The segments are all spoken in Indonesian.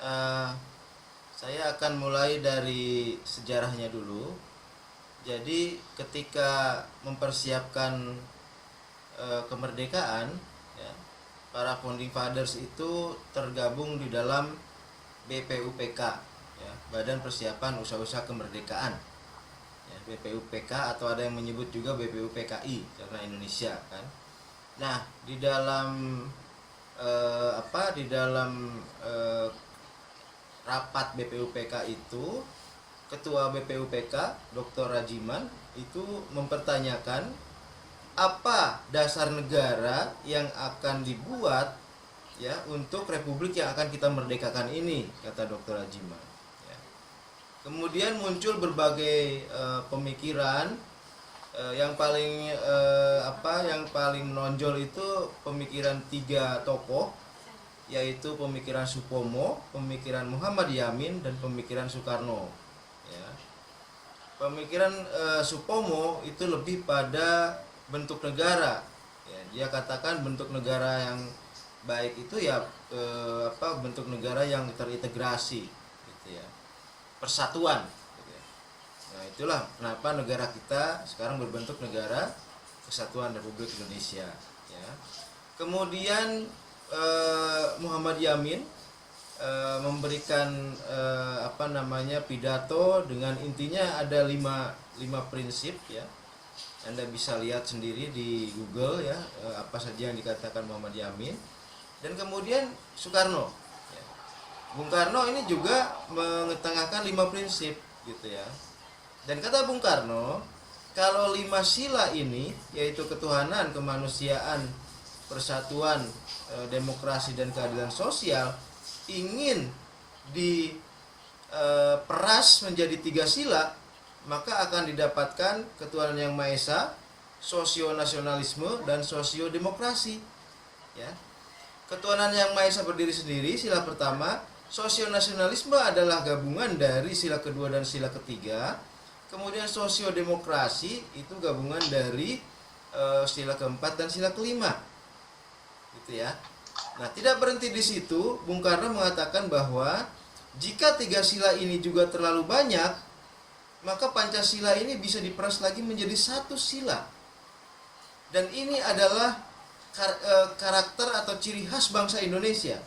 Eh, saya akan mulai dari sejarahnya dulu. Jadi ketika mempersiapkan kemerdekaan, ya, para founding fathers itu tergabung di dalam BPUPK, ya, Badan Persiapan Usaha-Usaha Kemerdekaan, ya, BPUPK, atau ada yang menyebut juga BPUPKI karena Indonesia kan. Nah, di dalam di dalam rapat BPUPK itu, Ketua BPUPK Dr. Rajiman itu mempertanyakan apa dasar negara yang akan dibuat, ya, untuk republik yang akan kita merdekakan ini, kata Dr. Rajiman, ya. Kemudian muncul berbagai pemikiran. Yang paling menonjol itu pemikiran tiga tokoh, yaitu pemikiran Supomo, pemikiran Muhammad Yamin, dan pemikiran Soekarno, ya. Pemikiran Supomo itu lebih pada bentuk negara, ya. Dia katakan bentuk negara yang baik itu ya bentuk negara yang terintegrasi, gitu ya, persatuan, gitu ya. Nah, itulah kenapa negara kita sekarang berbentuk negara Kesatuan Republik Indonesia, ya. Kemudian Muhammad Yamin memberikan pidato dengan intinya ada lima prinsip, ya. Anda bisa lihat sendiri di Google, ya, apa saja yang dikatakan Muhammad Yamin. Dan kemudian Soekarno, ya. Bung Karno ini juga mengetengahkan 5 prinsip, gitu ya. Dan kata Bung Karno, kalau 5 sila ini, yaitu ketuhanan, kemanusiaan, persatuan, demokrasi, dan keadilan sosial, ingin diperas menjadi 3 sila, maka akan didapatkan ketuhanan yang Maha Esa, sosio-nasionalisme, dan sosio-demokrasi, ya. Ketuhanan yang Maha Esa berdiri sendiri, sila pertama. Sosio-nasionalisme adalah gabungan dari sila kedua dan sila ketiga. Kemudian sosio-demokrasi itu gabungan dari sila keempat dan sila kelima, gitu ya. Nah, tidak berhenti di situ. Bung Karno mengatakan bahwa jika 3 sila ini juga terlalu banyak, maka Pancasila ini bisa diperas lagi menjadi 1 sila. Dan ini adalah karakter atau ciri khas bangsa Indonesia.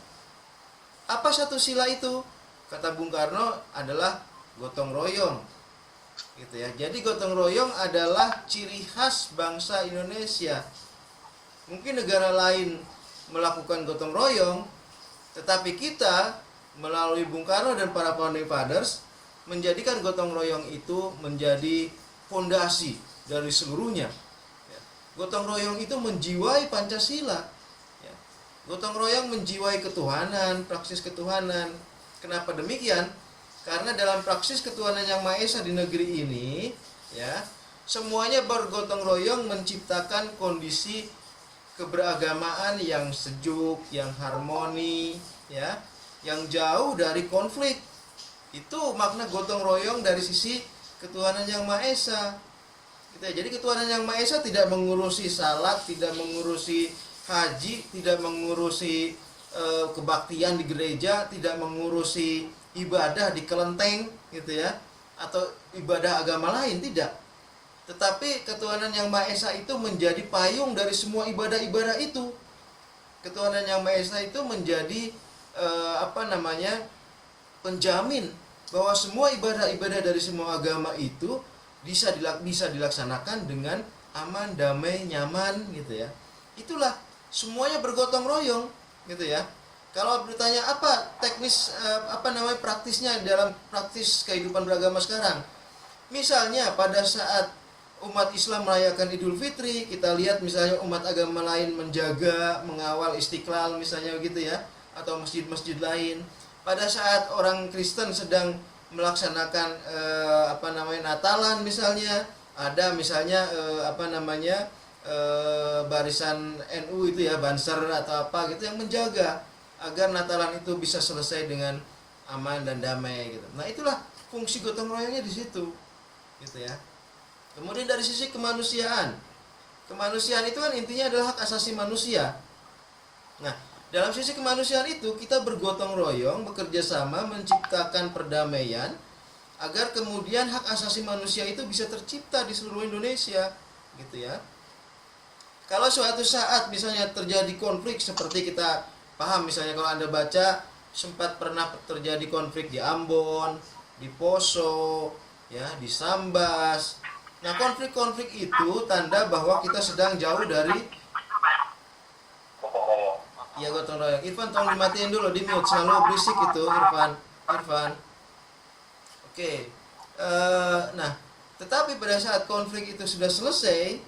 Apa 1 sila itu? Kata Bung Karno adalah gotong royong, gitu ya. Jadi gotong royong adalah ciri khas bangsa Indonesia. Mungkin negara lain melakukan gotong royong, tetapi kita melalui Bung Karno dan para founding fathers menjadikan gotong royong itu menjadi fondasi dari seluruhnya, ya. Gotong royong itu menjiwai Pancasila, ya. Gotong royong menjiwai ketuhanan, praksis ketuhanan. Kenapa demikian? Karena dalam praksis ketuhanan yang Maha Esa di negeri ini, ya, semuanya bergotong royong menciptakan kondisi keberagamaan yang sejuk, yang harmoni, ya, yang jauh dari konflik. Itu makna gotong royong dari sisi ketuhanan yang Maha Esa. Jadi ketuhanan yang Maha Esa tidak mengurusi salat, tidak mengurusi haji, tidak mengurusi kebaktian di gereja, tidak mengurusi ibadah di kelenteng, gitu ya, atau ibadah agama lain, tidak. Tetapi ketuhanan yang Maha Esa itu menjadi payung dari semua ibadah-ibadah itu. Ketuhanan yang Maha Esa itu menjadi penjamin bahwa semua ibadah-ibadah dari semua agama itu bisa dilaksanakan dengan aman, damai, nyaman, gitu ya. Itulah semuanya bergotong royong, gitu ya. Kalau bertanya apa teknis praktisnya dalam praktis kehidupan beragama sekarang, misalnya pada saat umat Islam merayakan Idul Fitri, kita lihat misalnya umat agama lain menjaga, mengawal Istiqlal misalnya, gitu ya, atau masjid-masjid lain. Pada saat orang Kristen sedang melaksanakan Natalan misalnya, ada misalnya barisan NU itu ya, Banser atau apa gitu, yang menjaga agar Natalan itu bisa selesai dengan aman dan damai, gitu. Nah, itulah fungsi gotong royongnya di situ, gitu ya. Kemudian dari sisi kemanusiaan itu kan intinya adalah hak asasi manusia. Nah, Dalam sisi kemanusiaan itu kita bergotong royong, bekerja sama, menciptakan perdamaian agar kemudian hak asasi manusia itu bisa tercipta di seluruh Indonesia, gitu ya. Kalau suatu saat misalnya terjadi konflik seperti kita paham, misalnya kalau Anda baca sempat pernah terjadi konflik di Ambon, di Poso, ya, di Sambas. Nah, konflik-konflik itu tanda bahwa kita sedang jauh dari ya gotong royong. Irfan tolong dimatiin dulu, di mute, selalu berisik itu Irfan. Oke. Nah, tetapi pada saat konflik itu sudah selesai,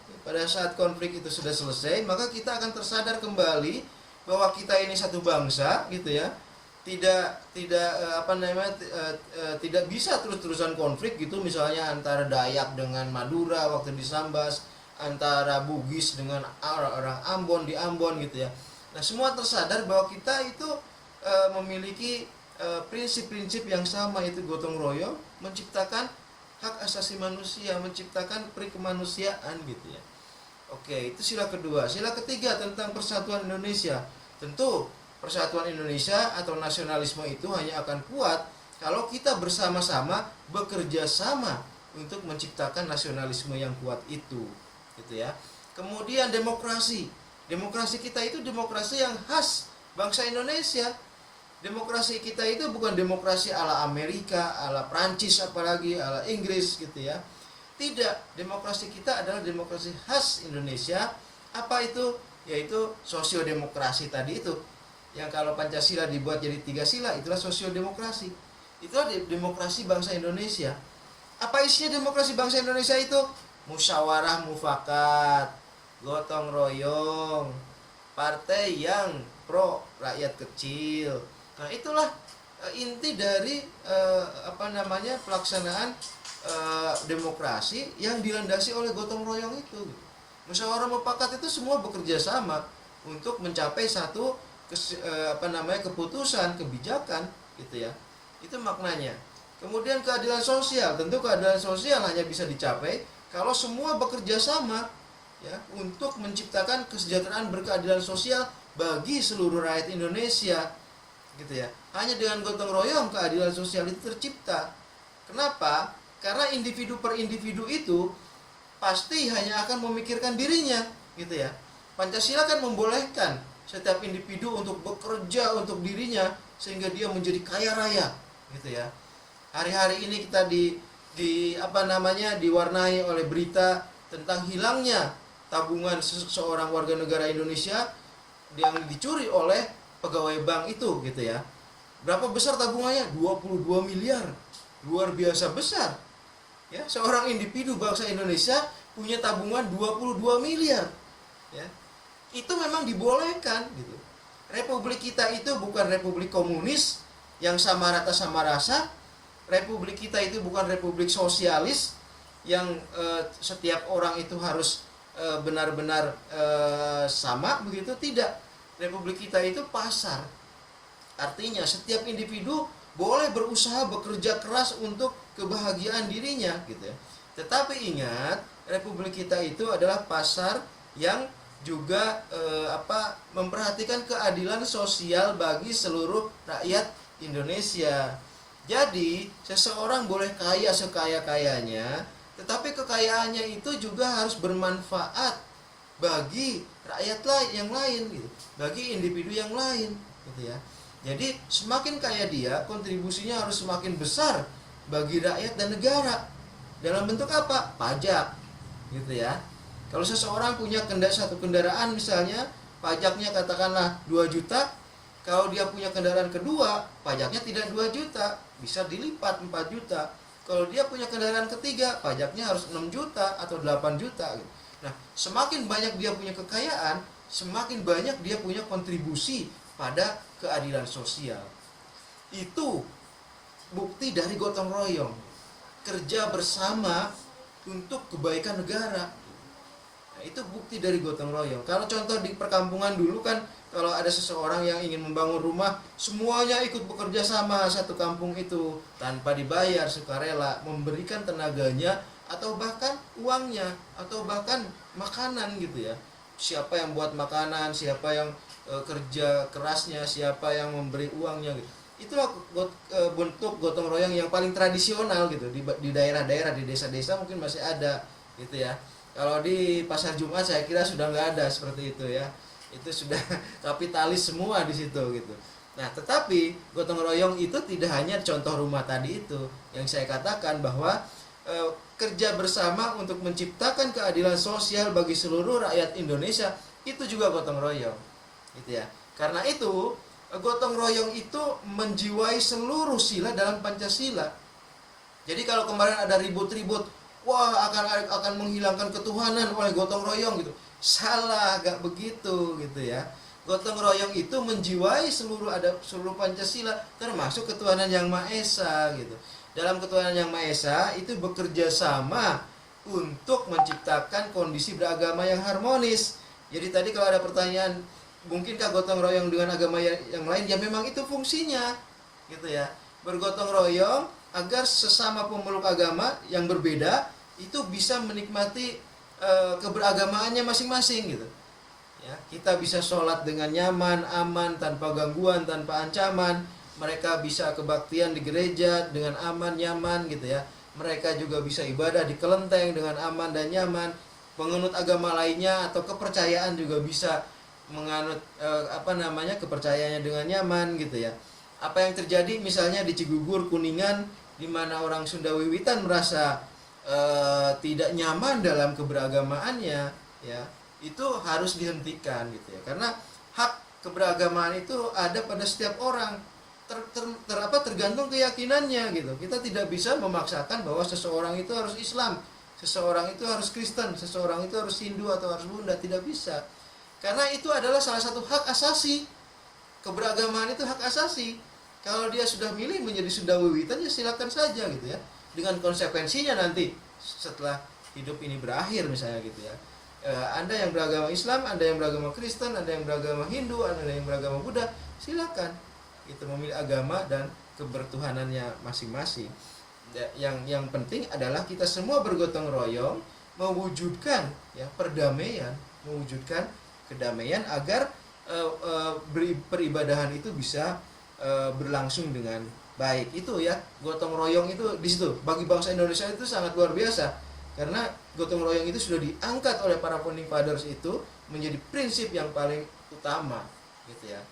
maka kita akan tersadar kembali bahwa kita ini satu bangsa, gitu ya. Tidak bisa terus-terusan konflik gitu, misalnya antara Dayak dengan Madura waktu di Sambas, antara Bugis dengan orang Ambon di Ambon, gitu ya. Nah, semua tersadar bahwa kita itu memiliki prinsip-prinsip yang sama, yaitu gotong royong, menciptakan hak asasi manusia, menciptakan perikemanusiaan, gitu ya. Oke, itu sila kedua. Sila ketiga tentang persatuan Indonesia. Tentu persatuan Indonesia atau nasionalisme itu hanya akan kuat kalau kita bersama-sama bekerja sama untuk menciptakan nasionalisme yang kuat itu, gitu ya. Kemudian demokrasi. Demokrasi kita itu demokrasi yang khas bangsa Indonesia. Demokrasi kita itu bukan demokrasi ala Amerika, ala Prancis, apalagi ala Inggris, gitu ya. Tidak, demokrasi kita adalah demokrasi khas Indonesia. Apa itu? Yaitu sosiodemokrasi tadi itu. Yang kalau Pancasila dibuat jadi 3 sila, itulah sosiodemokrasi. Itulah demokrasi bangsa Indonesia. Apa isinya demokrasi bangsa Indonesia itu? Musyawarah mufakat, gotong royong, partai yang pro rakyat kecil. Nah, itulah inti dari pelaksanaan demokrasi yang dilandasi oleh gotong royong itu. Musyawarah mufakat itu semua bekerja sama untuk mencapai satu keputusan, kebijakan, gitu ya. Itu maknanya. Kemudian keadilan sosial, tentu keadilan sosial hanya bisa dicapai kalau semua bekerja sama, ya, untuk menciptakan kesejahteraan berkeadilan sosial bagi seluruh rakyat Indonesia, gitu ya. Hanya dengan gotong royong keadilan sosial itu tercipta. Kenapa? Karena individu per individu itu pasti hanya akan memikirkan dirinya, gitu ya. Pancasila kan membolehkan setiap individu untuk bekerja untuk dirinya sehingga dia menjadi kaya raya, gitu ya. Hari-hari ini kita diwarnai oleh berita tentang hilangnya tabungan seorang warga negara Indonesia yang dicuri oleh pegawai bank itu, gitu ya. Berapa besar tabungannya? 22 miliar. Luar biasa besar. Ya, seorang individu bangsa Indonesia punya tabungan 22 miliar. Ya. Itu memang dibolehkan, gitu. Republik kita itu bukan republik komunis yang sama rata sama rasa. Republik kita itu bukan republik sosialis yang setiap orang itu harus benar-benar sama, begitu. Tidak. Republik kita itu pasar. Artinya setiap individu boleh berusaha bekerja keras untuk kebahagiaan dirinya, gitu ya. Tetapi ingat, republik kita itu adalah pasar yang juga memperhatikan keadilan sosial bagi seluruh rakyat Indonesia. Jadi, seseorang boleh kaya sekaya-kayanya, tetapi kekayaannya itu juga harus bermanfaat bagi rakyat yang lain, gitu. Bagi individu yang lain, gitu ya. Jadi, semakin kaya dia, kontribusinya harus semakin besar bagi rakyat dan negara. Dalam bentuk apa? Pajak, gitu ya. Kalau seseorang punya satu kendaraan misalnya, pajaknya katakanlah 2 juta. Kalau dia punya kendaraan kedua, pajaknya tidak 2 juta, bisa dilipat 4 juta. Kalau dia punya kendaraan ketiga, pajaknya harus 6 juta atau 8 juta. Nah, semakin banyak dia punya kekayaan, semakin banyak dia punya kontribusi pada keadilan sosial. Itu bukti dari gotong royong, kerja bersama untuk kebaikan negara. Nah, itu bukti dari gotong royong. Kalau contoh di perkampungan dulu kan, kalau ada seseorang yang ingin membangun rumah, semuanya ikut bekerja sama satu kampung itu tanpa dibayar, sukarela, memberikan tenaganya atau bahkan uangnya atau bahkan makanan, gitu ya. Siapa yang buat makanan, siapa yang kerja kerasnya, siapa yang memberi uangnya gitu. Itulah bentuk gotong royong yang paling tradisional gitu di daerah-daerah, di desa-desa mungkin masih ada gitu ya. Kalau di pasar Jumat saya kira sudah nggak ada seperti itu ya. Itu sudah kapitalis semua di situ gitu. Nah, tetapi gotong royong itu tidak hanya contoh rumah tadi itu yang saya katakan bahwa kerja bersama untuk menciptakan keadilan sosial bagi seluruh rakyat Indonesia itu juga gotong royong. Gitu ya. Karena itu gotong royong itu menjiwai seluruh sila dalam Pancasila. Jadi kalau kemarin ada ribut-ribut, wah akan menghilangkan ketuhanan oleh gotong royong gitu. Salah, gak begitu gitu ya. Gotong royong itu menjiwai seluruh Pancasila, termasuk ketuhanan yang Maha Esa gitu. Dalam ketuhanan yang Maha Esa itu bekerja sama untuk menciptakan kondisi beragama yang harmonis. Jadi tadi kalau ada pertanyaan, mungkinkah gotong royong dengan agama yang lain? Ya memang itu fungsinya gitu ya. Bergotong royong agar sesama pemeluk agama yang berbeda itu bisa menikmati keberagamaannya masing-masing gitu. Ya, kita bisa sholat dengan nyaman, aman, tanpa gangguan, tanpa ancaman. Mereka bisa kebaktian di gereja dengan aman, nyaman gitu ya. Mereka juga bisa ibadah di kelenteng dengan aman dan nyaman. Penganut agama lainnya atau kepercayaan juga bisa menganut kepercayaannya dengan nyaman gitu ya. Apa yang terjadi misalnya di Cigugur, Kuningan, di mana orang Sunda Wiwitan merasa tidak nyaman dalam keberagamaannya ya, itu harus dihentikan gitu ya. Karena hak keberagamaan itu ada pada setiap orang, tergantung keyakinannya gitu. Kita tidak bisa memaksakan bahwa seseorang itu harus Islam, seseorang itu harus Kristen, seseorang itu harus Hindu atau harus Buddha, tidak bisa. Karena itu adalah salah satu hak asasi. Keberagamaan itu hak asasi. Kalau dia sudah milih menjadi Sunda Wiwitan, ya silakan saja gitu ya. Dengan konsekuensinya nanti setelah hidup ini berakhir misalnya gitu ya. Anda yang beragama Islam, Anda yang beragama Kristen, Anda yang beragama Hindu, Anda yang beragama Buddha, silakan itu memilih agama dan kebertuhanannya masing-masing. Yang penting adalah kita semua bergotong royong mewujudkan ya perdamaian, mewujudkan kedamaian agar peribadahan itu bisa berlangsung dengan baik. Itu ya, gotong royong itu di situ bagi bangsa Indonesia itu sangat luar biasa, karena gotong royong itu sudah diangkat oleh para founding fathers itu menjadi prinsip yang paling utama gitu ya.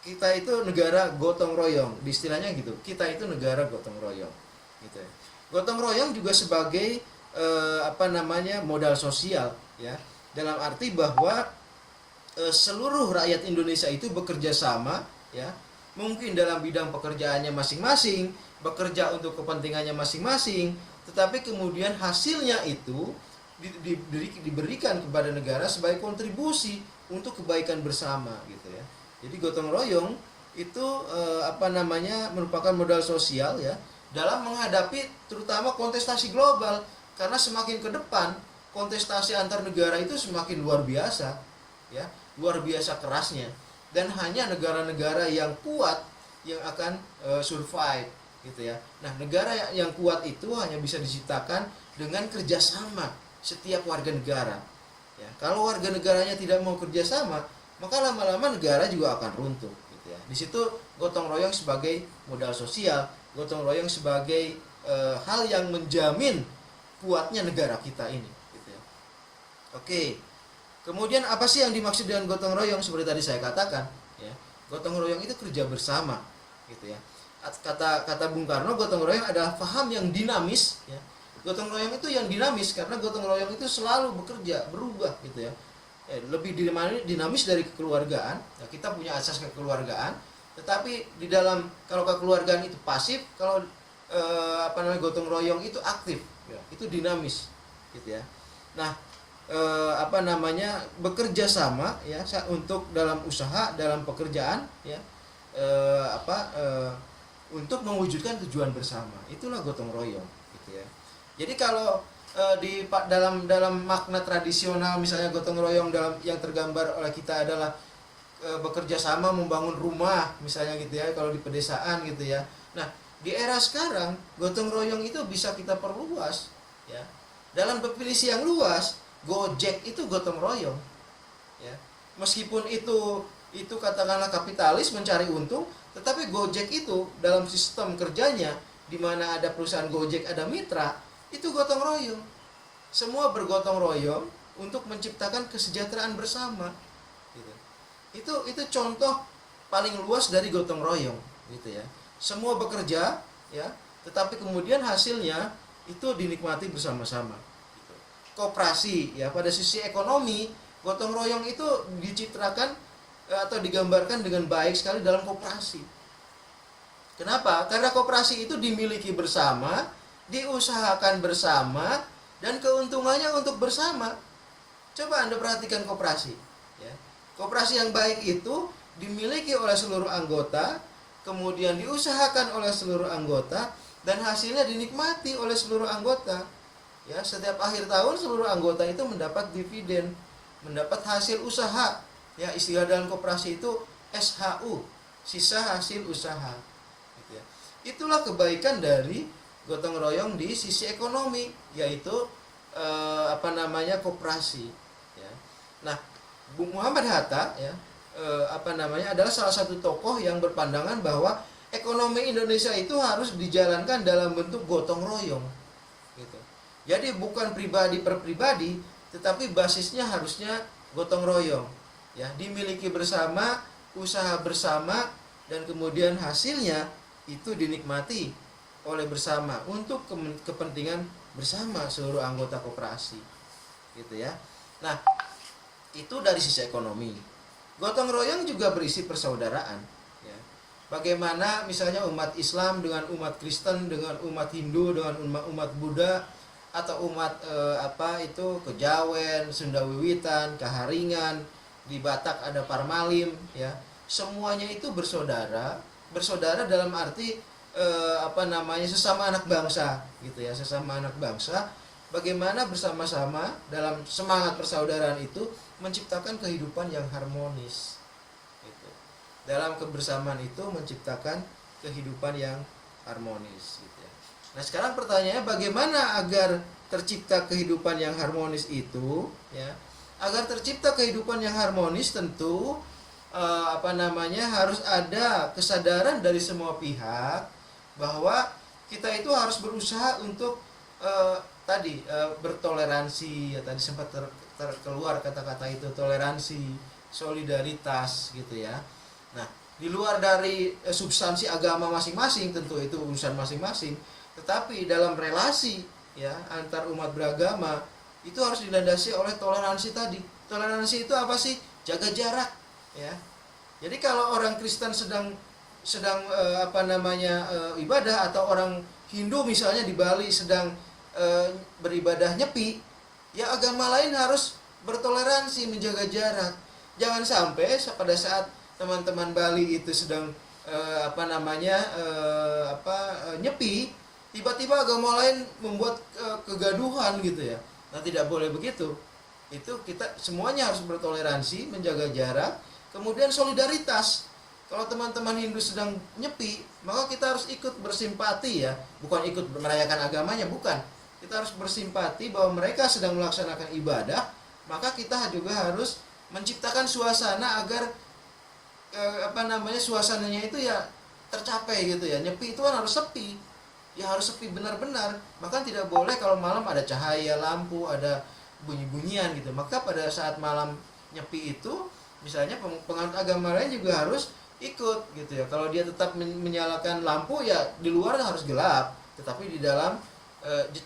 Kita itu negara gotong royong, istilahnya gitu. Kita itu negara gotong royong gitu ya. Gotong royong juga sebagai modal sosial ya, dalam arti bahwa seluruh rakyat Indonesia itu bekerja sama ya, mungkin dalam bidang pekerjaannya masing-masing, bekerja untuk kepentingannya masing-masing, tetapi kemudian hasilnya itu diberikan kepada negara sebagai kontribusi untuk kebaikan bersama gitu ya. Jadi gotong royong itu merupakan modal sosial ya dalam menghadapi terutama kontestasi global, karena semakin ke depan kontestasi antar negara itu semakin luar biasa ya, luar biasa kerasnya, dan hanya negara-negara yang kuat yang akan survive gitu ya. Nah, negara yang kuat itu hanya bisa diciptakan dengan kerjasama setiap warga negara ya. Kalau warga negaranya tidak mau kerjasama, maka lama-lama negara juga akan runtuh gitu ya. Di situ gotong royong sebagai modal sosial, gotong royong sebagai hal yang menjamin kuatnya negara kita ini gitu ya. Oke. Kemudian apa sih yang dimaksud dengan gotong royong? Seperti tadi saya katakan ya, gotong royong itu kerja bersama gitu ya. Kata Bung Karno, gotong royong adalah paham yang dinamis ya. Gotong royong itu yang dinamis karena gotong royong itu selalu bekerja, berubah gitu ya. Lebih dinamis dari kekeluargaan ya, kita punya asas kekeluargaan, tetapi di dalam, kalau kekeluargaan itu pasif, kalau gotong royong itu aktif ya, itu dinamis gitu ya. Nah, bekerja sama ya untuk dalam usaha, dalam pekerjaan ya, untuk mewujudkan tujuan bersama. Itulah gotong royong gitu ya. Jadi kalau dalam makna tradisional misalnya gotong royong dalam yang tergambar oleh kita adalah bekerja sama membangun rumah misalnya gitu ya, kalau di pedesaan gitu ya. Nah, di era sekarang gotong royong itu bisa kita perluas ya. Dalam definisi yang luas, Gojek itu gotong royong ya. Meskipun itu itu katakanlah kapitalis mencari untung, tetapi Gojek itu dalam sistem kerjanya di mana ada perusahaan Gojek, ada mitra, itu gotong royong. Semua bergotong royong untuk menciptakan kesejahteraan bersama. Gitu. Itu contoh paling luas dari gotong royong, gitu ya. Semua bekerja, ya, tetapi kemudian hasilnya itu dinikmati bersama-sama. Gitu. Koperasi, ya, pada sisi ekonomi, gotong royong itu dicitrakan atau digambarkan dengan baik sekali dalam koperasi. Kenapa? Karena koperasi itu dimiliki bersama, diusahakan bersama, dan keuntungannya untuk bersama. Coba Anda perhatikan koperasi, ya. Koperasi yang baik itu dimiliki oleh seluruh anggota, kemudian diusahakan oleh seluruh anggota, dan hasilnya dinikmati oleh seluruh anggota. Ya, setiap akhir tahun seluruh anggota itu mendapat dividen, mendapat hasil usaha. Ya, istilah dalam koperasi itu SHU, sisa hasil usaha. Gitu ya. Itulah kebaikan dari gotong royong di sisi ekonomi, yaitu koperasi. Ya. Nah, Bung Muhammad Hatta, ya, adalah salah satu tokoh yang berpandangan bahwa ekonomi Indonesia itu harus dijalankan dalam bentuk gotong royong. Gitu. Jadi bukan pribadi per pribadi, tetapi basisnya harusnya gotong royong. Ya, dimiliki bersama, usaha bersama, dan kemudian hasilnya itu dinikmati oleh bersama untuk kepentingan bersama seluruh anggota koperasi. Gitu ya. Nah, itu dari sisi ekonomi. Gotong royong juga berisi persaudaraan, ya. Bagaimana misalnya umat Islam dengan umat Kristen, dengan umat Hindu, dengan umat Buddha, atau umat Kejawen, Sunda Wiwitan, Kaharingan, di Batak ada Parmalim, ya. Semuanya itu bersaudara dalam arti sesama anak bangsa, gitu ya, sesama anak bangsa. Bagaimana bersama-sama dalam semangat persaudaraan itu menciptakan kehidupan yang harmonis. Gitu. Dalam kebersamaan itu menciptakan kehidupan yang harmonis. Gitu ya. Nah, sekarang pertanyaannya, bagaimana agar tercipta kehidupan yang harmonis itu? Ya, agar tercipta kehidupan yang harmonis tentu harus ada kesadaran dari semua pihak bahwa kita itu harus berusaha untuk bertoleransi, ya, tadi sempat terkeluar kata-kata itu, toleransi, solidaritas, gitu ya. Nah, di luar dari substansi agama masing-masing, tentu itu urusan masing-masing, tetapi dalam relasi, ya, antar umat beragama itu harus dilandasi oleh toleransi tadi. Toleransi itu apa sih? Jaga jarak, ya. Jadi kalau orang Kristen sedang ibadah, atau orang Hindu misalnya di Bali sedang beribadah nyepi, ya, agama lain harus bertoleransi, menjaga jarak. Jangan sampai pada saat teman-teman Bali itu sedang nyepi, tiba-tiba agama lain membuat kegaduhan, gitu ya. Nah, tidak boleh begitu. Itu kita semuanya harus bertoleransi, menjaga jarak, kemudian solidaritas. Kalau teman-teman Hindu sedang nyepi, maka kita harus ikut bersimpati, ya, bukan ikut merayakan agamanya, bukan. Kita harus bersimpati bahwa mereka sedang melaksanakan ibadah, maka kita juga harus menciptakan suasana agar suasananya itu, ya, tercapai, gitu ya. Nyepi itu kan harus sepi. Ya, harus sepi benar-benar. Bahkan tidak boleh kalau malam ada cahaya lampu, ada bunyi-bunyian, gitu. Maka pada saat malam nyepi itu, misalnya penganut agama lain juga harus ikut, gitu ya. Kalau dia tetap menyalakan lampu, ya, di luar harus gelap, tetapi di dalam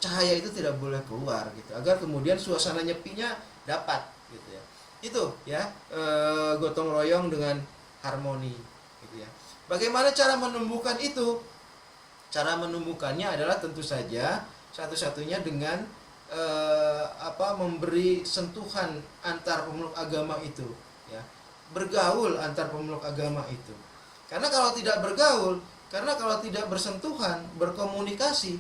cahaya itu tidak boleh keluar, gitu, agar kemudian suasana nyepinya dapat, gitu ya. Itu, ya, gotong royong dengan harmoni, gitu ya. Bagaimana cara menumbuhkan itu? Cara menumbuhkannya adalah tentu saja satu-satunya dengan memberi sentuhan antar pemeluk agama itu, ya. Bergaul antar pemeluk agama itu. Karena kalau tidak bergaul, karena kalau tidak bersentuhan, berkomunikasi,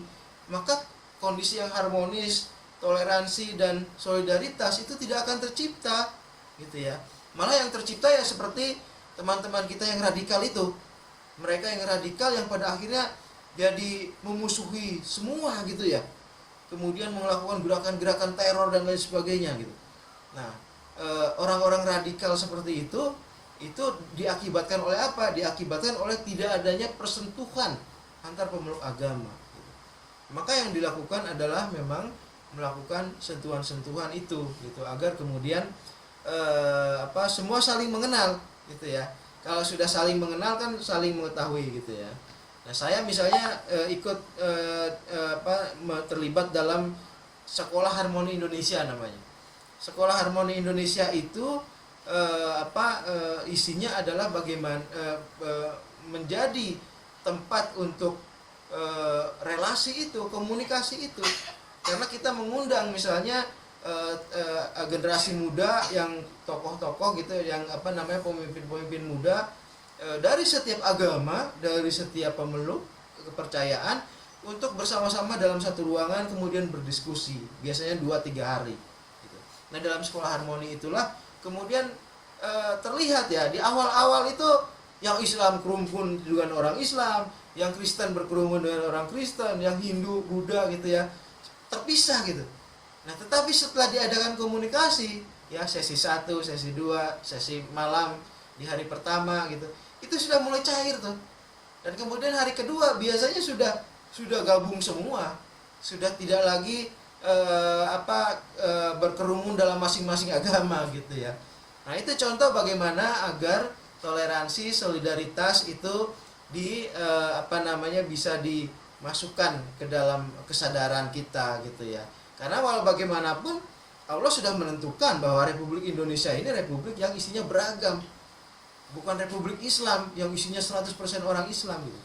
maka kondisi yang harmonis, toleransi, dan solidaritas itu tidak akan tercipta, gitu ya. Malah yang tercipta, ya, seperti teman-teman kita yang radikal itu. Mereka yang radikal yang pada akhirnya jadi memusuhi semua, gitu ya. Kemudian melakukan gerakan-gerakan teror dan lain sebagainya, gitu. Nah, orang-orang radikal seperti itu itu diakibatkan oleh apa? Diakibatkan oleh tidak adanya persentuhan antar pemeluk agama. Maka yang dilakukan adalah memang melakukan sentuhan-sentuhan itu gitu, agar kemudian semua saling mengenal gitu ya. Kalau sudah saling mengenal kan saling mengetahui gitu ya. Nah, saya misalnya terlibat dalam Sekolah Harmoni Indonesia namanya. Sekolah Harmoni Indonesia itu isinya adalah bagaimana menjadi tempat untuk relasi itu, komunikasi itu. Karena kita mengundang misalnya generasi muda yang tokoh-tokoh gitu, yang pemimpin-pemimpin muda dari setiap agama, dari setiap pemeluk kepercayaan, untuk bersama-sama dalam satu ruangan kemudian berdiskusi, biasanya 2-3 hari gitu. Nah, dalam Sekolah Harmoni itulah kemudian terlihat ya, di awal-awal itu yang Islam kerumpun dengan orang Islam, yang Kristen berkerumun dengan orang Kristen, yang Hindu, Buddha gitu ya, terpisah gitu. Nah, tetapi setelah diadakan komunikasi ya, sesi 1, sesi 2, sesi malam di hari pertama gitu, itu sudah mulai cair tuh. Dan kemudian hari kedua biasanya sudah gabung semua, sudah tidak lagi berkerumun dalam masing-masing agama gitu ya. Nah, itu contoh bagaimana agar toleransi, solidaritas itu bisa dimasukkan ke dalam kesadaran kita gitu ya. Karena walau bagaimanapun Allah sudah menentukan bahwa Republik Indonesia ini republik yang isinya beragam. Bukan republik Islam yang isinya 100% orang Islam gitu.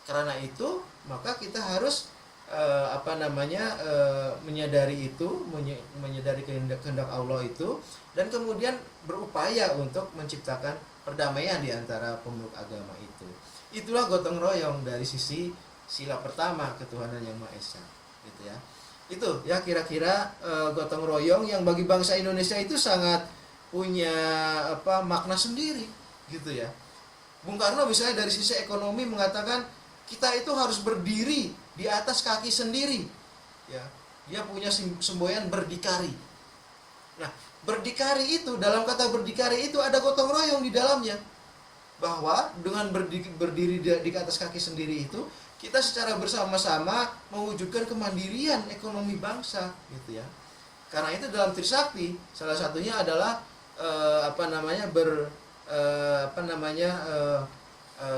Karena itu maka kita harus menyadari itu, menyadari kehendak Allah itu, dan kemudian berupaya untuk menciptakan perdamaian di antara pemeluk agama itu. Itulah gotong royong dari sisi sila pertama, ketuhanan yang Maha Esa gitu ya. Itu ya kira-kira gotong royong yang bagi bangsa Indonesia itu sangat punya makna sendiri gitu ya. Bung Karno misalnya dari sisi ekonomi mengatakan kita itu harus berdiri di atas kaki sendiri ya. Dia punya semboyan berdikari. Nah, berdikari itu, dalam kata berdikari itu ada gotong royong di dalamnya, bahwa dengan berdiri di atas kaki sendiri itu kita secara bersama-sama mewujudkan kemandirian ekonomi bangsa gitu ya. Karena itu dalam Trisakti salah satunya adalah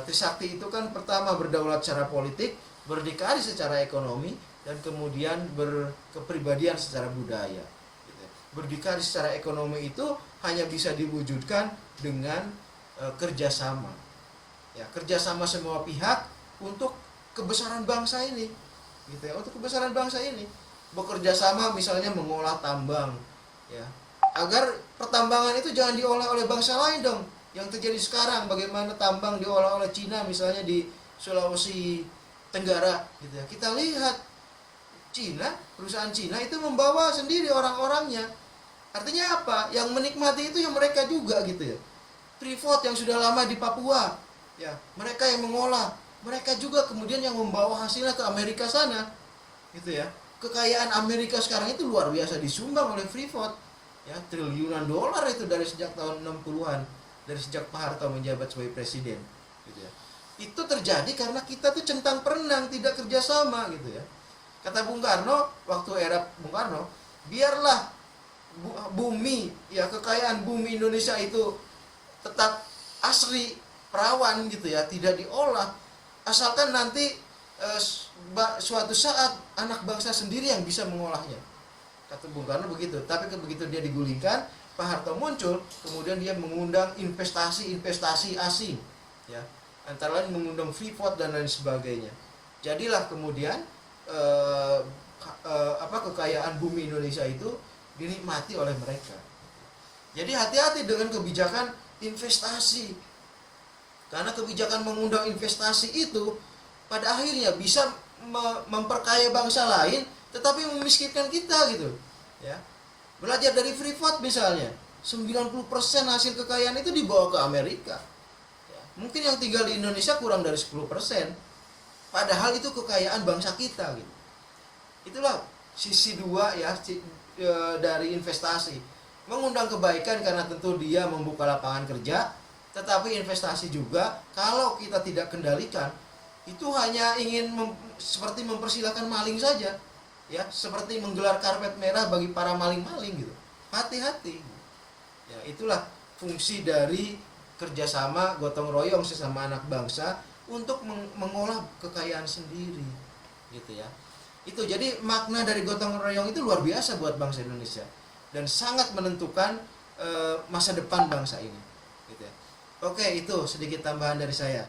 Trisakti itu kan pertama berdaulat secara politik, berdikari secara ekonomi, dan kemudian berkepribadian secara budaya gitu. Berdikari secara ekonomi itu hanya bisa diwujudkan dengan kerjasama ya, kerjasama semua pihak untuk kebesaran bangsa ini gitu ya, untuk kebesaran bangsa ini. Bekerja sama misalnya mengolah tambang ya, agar pertambangan itu jangan diolah oleh bangsa lain dong. Yang terjadi sekarang bagaimana tambang diolah oleh Cina misalnya di Sulawesi Tenggara gitu ya. Kita lihat Cina, perusahaan Cina itu membawa sendiri orang-orangnya. Artinya apa? Yang menikmati itu yang mereka juga gitu ya. Freeport yang sudah lama di Papua ya, mereka yang mengolah, mereka juga kemudian yang membawa hasilnya ke Amerika sana gitu ya. Kekayaan Amerika sekarang itu luar biasa disumbang oleh Freeport ya, triliunan dolar itu dari sejak tahun 60-an, dari sejak Pak Harto menjabat sebagai presiden gitu ya. Itu terjadi karena kita tuh centang perenang, tidak kerjasama gitu ya. Kata Bung Karno waktu era Bung Karno, biarlah bumi ya, kekayaan bumi Indonesia itu tetap asli, perawan gitu ya, tidak diolah, asalkan nanti suatu saat anak bangsa sendiri yang bisa mengolahnya. Kata Bung Karno begitu. Tapi begitu dia digulingkan, Pak Harto muncul, kemudian dia mengundang investasi asing ya, antara lain mengundang Freeport dan lain sebagainya. Jadilah kemudian kekayaan bumi Indonesia itu dinikmati oleh mereka. Jadi hati-hati dengan kebijakan investasi, karena kebijakan mengundang investasi itu pada akhirnya bisa memperkaya bangsa lain tetapi memiskinkan kita gitu ya. Belajar dari Freeport misalnya, 90% hasil kekayaan itu dibawa ke Amerika ya. Mungkin yang tinggal di Indonesia kurang dari 10%, padahal itu kekayaan bangsa kita gitu. Itulah sisi dua ya dari investasi. mengundang kebaikan karena tentu dia membuka lapangan kerja, tetapi investasi juga kalau kita tidak kendalikan itu hanya ingin seperti mempersilahkan maling saja, ya, seperti menggelar karpet merah bagi para maling-maling gitu. Hati-hati. Ya, itulah fungsi dari kerjasama gotong royong sesama anak bangsa untuk mengolah kekayaan sendiri, gitu ya. Itu jadi makna dari gotong royong itu luar biasa buat bangsa Indonesia dan sangat menentukan masa depan bangsa ini, gitu ya. Oke, itu sedikit tambahan dari saya.